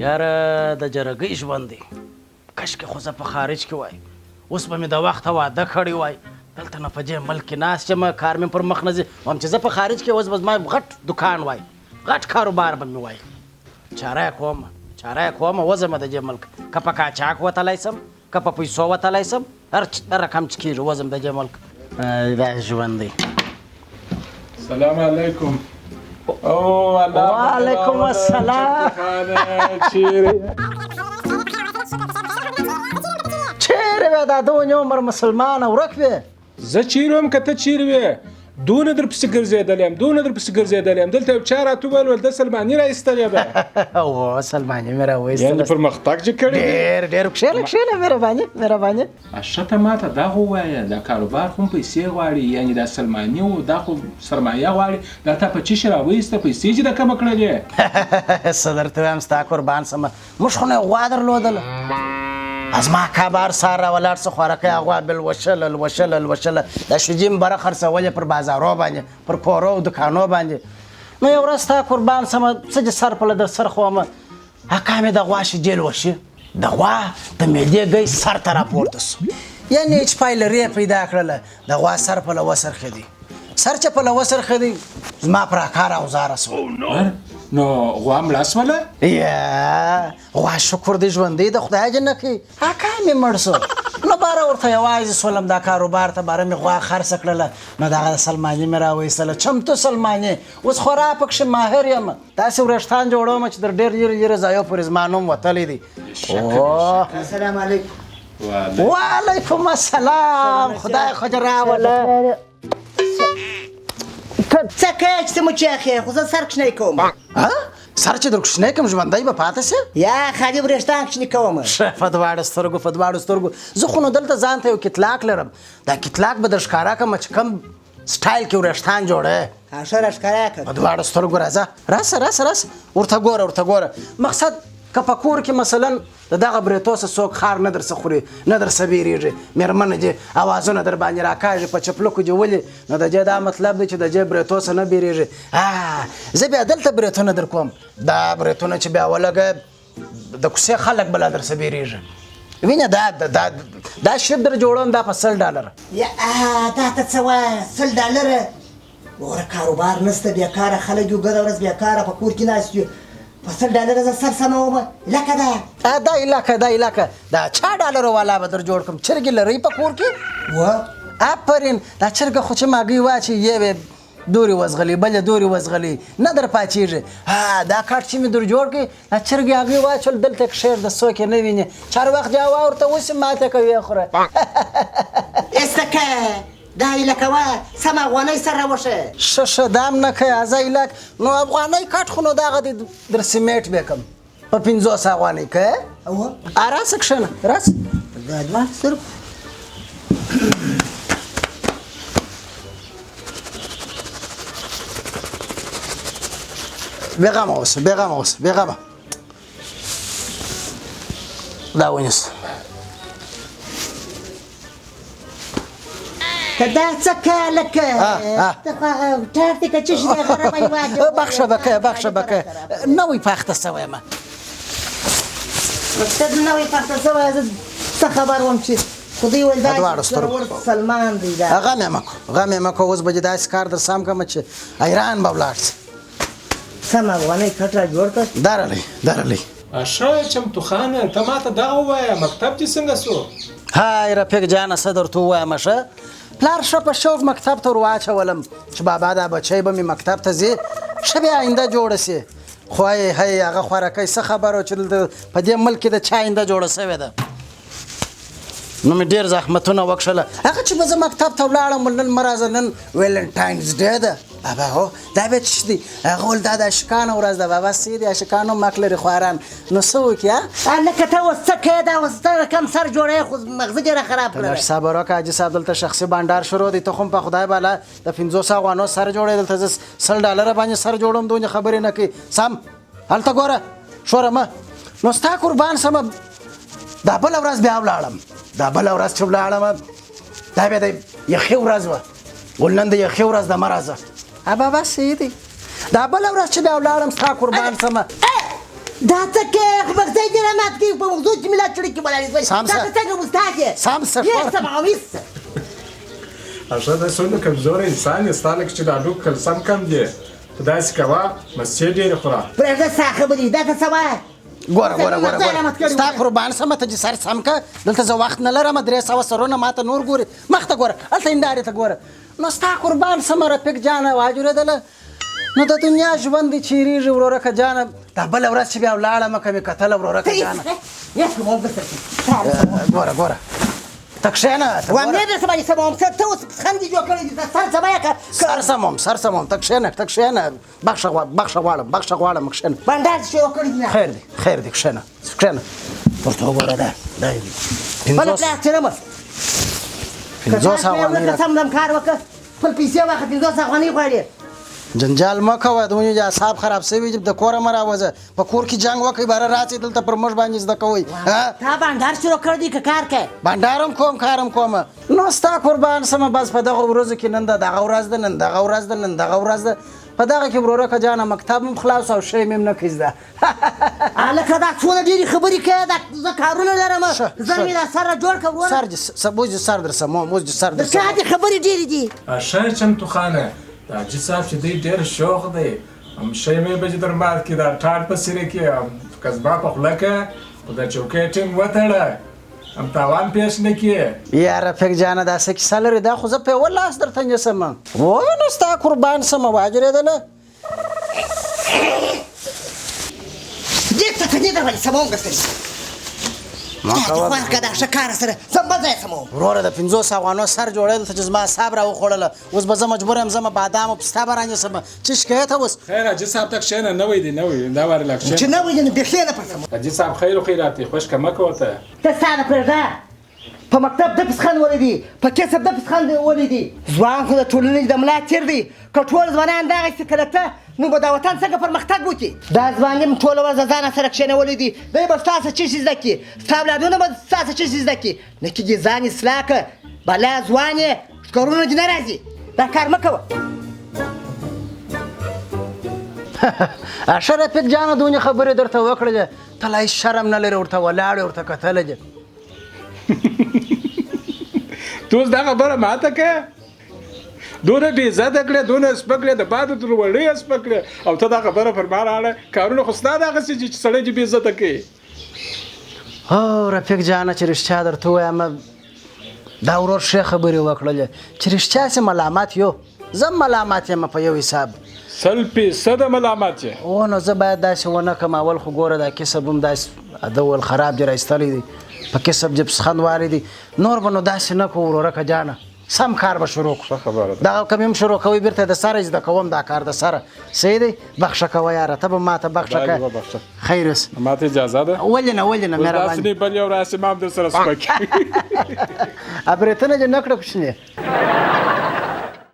یاره د جرګۍ ژوند دی کشکې خو زه په خارج کې وای اوس به مې د وخته واده کړی وای دلته نه په دې ملک کې ناست یم کار مې پر مخ نه ځي وایم چې زه په خارج کې اوس به زما غټ دکان وای غټ کاروبار به مې وای چاره یې کوم وځم د دې ملک که په قاچاق وتلی سم که په پیسو وتلی سم هر رقم چې کېږي وځم د دې ملک دا ژوند دی السلام علیکم وعلیکم السلام چیرې وې دا دونې عمر مسلمانه ورک وې زه چیرې وم که ته چیرې وې دونه در پسې ګرځېدلی یم دلته یو چا راته وویل ول ده سلماني را ایستلې ده او سلماني مې راویستله یعنې پرمختګ چې کړی ډېر کښېنه مهرباني ښه ته ما ته دا خو ووایه دا کاروبار خو هم پیسې غواړي یعنې دا سلماني و دا خو سرمایه غواړي دا تا په چی شي راویسته پیسې چې ده کمه کړلې څه درته وایم ستا قربان سمه موږ خو نه یې غوا درلودله زما کابار سار راولاړ څه خوارکۍ هغوا بل وشله دا شجیم بره خرڅولې پر بازارو باندې پر کورو دکانو باندې نو یو ورځ ستا قربان سمه څه چې سر پله در سر خومه اکا مې د غوا شجیل وشي د غوا د معدې ګی سر ته راپورته سو یعنې چې پایلري پیدا کړله د غوا سر پله وسرخېدی سر چې پله وسرخېدی زما پر کار اوزاره سو نو غوا مړه سوله یا غوا شکر دې ژوندی د خدای جنه کې اکا مې مړ سو نو باره ورته یوازې سولم دا کاروبار ته باره مې غوا خرڅه کړله نو دغه سلماني مې راویستله چمتو سلماني اوس خورا پکښې ماهر یم داسې وریښتان جوړوم چې در ډېر لرې ځایو پورې زما نوم وتلی دی السلام علیکم وعلیکم السلام خدای خو دې راوله څه کوې چې ته مو چاخې خو زه سر کوچنی کوم سر چې در کوچنی کوم ژوندی به پاته سې یا خالي وریښتان کوچني کوم په دواړو سترګو زه خو نو دلته ځان ته یو کتلاک لرم دا کتلاک به در ښکاره کړم چې کوم سټایل کې وریښتان جوړوې ښه راښکاره کړه په دواړو سترګو راځه راسه ورته ګوره مقصد که په کور کې مثلا د دغه بریتو څه څوک خار نه درڅه خوري نه درڅه بیریږي مېرمنې دې اوازونه در باندې راکاږي په چپلکو دې ولي نو د دې دا مطلب دی چې د دې بریتو څه نه بیریږي زه بیا دلته بریتونه در کوم دا بریتونه چې بیا ولګه د کوڅې خلک به لا درڅه بیریږي وینه دا شیب در جوړوم دا په $100 یا دا ته څه وایه $100 وره کاروبار نسته بیکاره خلک یو ګده ورځ بیکاره په کور کې ناست یو په $100 زه سر سموم لکه دا علاقه دا چا ډالرو والا به در جوړ کړم چرګې لرئ په کور کې آفرین دا چرګه خو چې ماګۍ واچي یوې دورې وزغلي بلې دورې وزغلي نه در پاچېږي دا کاټ چې مې در جوړ کړي دا چرګې هغې واچول دلته کښېږ د څوک یې نه ویني چار وخت جاوا ورته اوس ماته کوي خوره استکه دا علاقه وه سم افغانۍ سر راوښه ښه دام نه کوې ازه علاق نو افغانۍ کټ خو نو دغه دې در سیمېټ بیکم په 500 افغانۍ کوې راسه کښېنه راسه دا دوه سترګو بېغمه اوسه دا ونیسه که دا څه کوې لکه ټاټ دې که څه شي دی غربۍ واچوه بخښه بکه نوی پاخته سوی یم ته نوی پاخته سوی زه څه خبر وم چې خدای ویل دا سلمان دی دا غم یې مه کوه اوس به دې داسې کار در سم کړمه چې ایران به ولاړ شي سم افغانۍ کټ را جوړ کړ درلی ښه چمتو خانه ته ما ته دغه ووایه مکتب دې څنګه سو های رفیق جانه څه درته ووایم ښه پلار ښه په شوق مکتب ته ور واچولم چې بابا دا بچی به مې مکتب ته ځي ښه بیا آینده جوړه سي خو هی هغه خوارکۍ څه خبره چې دلته په دې ملک کې د چا آینده جوړه سوې ده نو مې ډېر زحمتونه وکښله هغه چې به زه مکتب ته ولاړم نن مه راځه نن ویلنټاینز ډے ده بابا هو دا بیا څه دي هغه ویل دا د عاشقانو ورځ ده بابا څه دي عاشقانو مک لري خواران نو څه وکړي لکه ته اوس څه کوې دا اوس ته کم سر جوړوې خو مغزه ډېره خراب کړه لږ صبر وکړه حاجي صاحب دلته شخصي بانډار شروع دی ته خو په خدای بالا د 500 افغانو سر جوړې دلته زه $100 باندې سر جوړم دونې خبرې نه کوي سم هلته ګوره شوره مه نو ستا قربان سمه دا بله ورځ بیا ولاړم دا بله ورځ چې ولاړم دا بیا د یخې ورځ وه ول نن د یخې ورځ ده مه راځه بابا څه دي دا بله ورځ چې بیا ولاړم ستا قربان سمه دا څه کې مغزی دې رامات کوي په مغزو چې ملا چړې کې ولاړې وای سام دا سر. څنګه مستاجه سام سر. یې سم اویس اشرا دا څونه کمزوری انسان یې ستا لکه چې د هډوکو کلسم کم دی ته داسې کوه مستې ډېرې خوره پرېږده ستا خبرې دا ته څه وایه ګوره ستا قربان سمه ته چې سر سم که دلته زه وخت نه لرم 300 سرونه ماته نور ګوري مخ ته ګوره هلته هندارې ته ګوره نو ستا قربان سمه رفیق جانه واجورېدله نو د دنیا ژوند دې چیرېږي ورورکه جانه دا بله ورځ چې بیا ولاړمه که مې کتله ورورکه جانه ګوره ته کښېنه وامنې در سبا دې سموم ته اوس خندې جوړ کړی دي سر سبا یې که سر سموم ته کښېنه بخښه غواړم کښېنه بنډار شروع کړی دي خیر دی کښېنه ورته وګوره دا بله پلار چېرمه 50 افغانۍ سم دم کار وکړه خپل پیسې واخله 50 افغانۍ غواړې جنجال مه کوه دونې اعصاب خراب شوي د کوره مه راوځه په کور کې جنګ وکړئ بهره راځئ دلته پر موږ باندې زده کوئ تا بنډار شروع کړی دی که کار کوې بنډارم کوم کارم کومه نو ستا قربان سمه بس په دغه ورځو کې نن دغه ورځ ده په دغه کې ورورکه جانه مکتب هم خلاص او شی مې هم نه کوي زده هلکه دا څونه ډېرې خبرې کوې زه کارونه لرم زه مې دا سر جوړ کړه وروره اوس دې سر درسم د چا دې خبرې ډېرې دي ښه چمتو خانه دا حاجي صاحب چې دی ډېر شوق دی شی مې به چې در مات کړي دا ټاټ په سیره کې قصبه په خوله کې خو دا چوکۍ ټینګ وتړه هم تاوان پیش نه کړي یا رفیق جانه دا څه کیسه لري دا خو زه په یوه لاس درته نیسم وایه نو ستا قربان سمه واجرېدله دې ته دې در باندې سموم ګرځوي خوښ که دا ښه کاره سره زه به ځای سموم وروره د 50 افغانو سر جوړېدل ته چې زما اعصاب راوخوړله اوس به زه مجبور یم زه بادام او پسته به رانیسم څه شکایت اوس خیر حاجي صاحب ته کښېنه نوی دی نوی دا وارې لا چې نه وي نو بیخي نه پسموم حاجي صاحب خیر و خیرات دی خوشکه مه کوه ته ته ستا نه پرېږده په مکتب د پسخند ولیدي په کسب د پسخند ولیدي ځوان خو د ټولنې د ملا تیر دی که ټول ځوانان دغسې که ته نو به دا وطن څنګه پرمختګ وکړي دا ځواني م ټوله ورځ د ځانه سره کښېنولی دي دی به ستا څه چیز زده کړي ستا اولادونه به ستا څه چیز زده کړي نه کېږي ځان اصلاح کړه بلا ځوان یې ښکرونه دې نه راځي دا کار مه کوه ښه رفیق جانه دونې خبرې درته وکړلې ته لا هېڅ شرم نه لرې ورته ولاړې ورته کتلی دې ته اوس دا خبره ماته که دونه بې عزته کړې دونه سپک کړې د بادو تر وړۍ سپک کړې او ته دا خبره پر ما راړه کارونه خو ستا دغسې چې سړی دې بې عزته کوي هو رفیق جانه چې رښتیا درته ووایم دا ورور ښې خبرې وکړلې چې رښتیا چې ملامت یو زه ملامت یم په یو حساب 100% ملامت یې او نو زه باید داسې ونه کړم اول خو ګوره دا کسب هم داسې ادول خراب دې راایستلی دی په کسب دې پسخند وارې دي نور به نو داسې نه کوو ورورکه جانه سم کار به شروع کړو دغه کوم هم شروع کوئ بیرته د سره زده کوم دا کار د سره صحیح دی بخښه کوه یاره ته به ماته بخښه کوه خیر اوس ماته اجازه ده ولې نه مهرباني داسې نه بل یو راسې ما هم در سره سپک اپرېتنه دې نه کړه کوچنی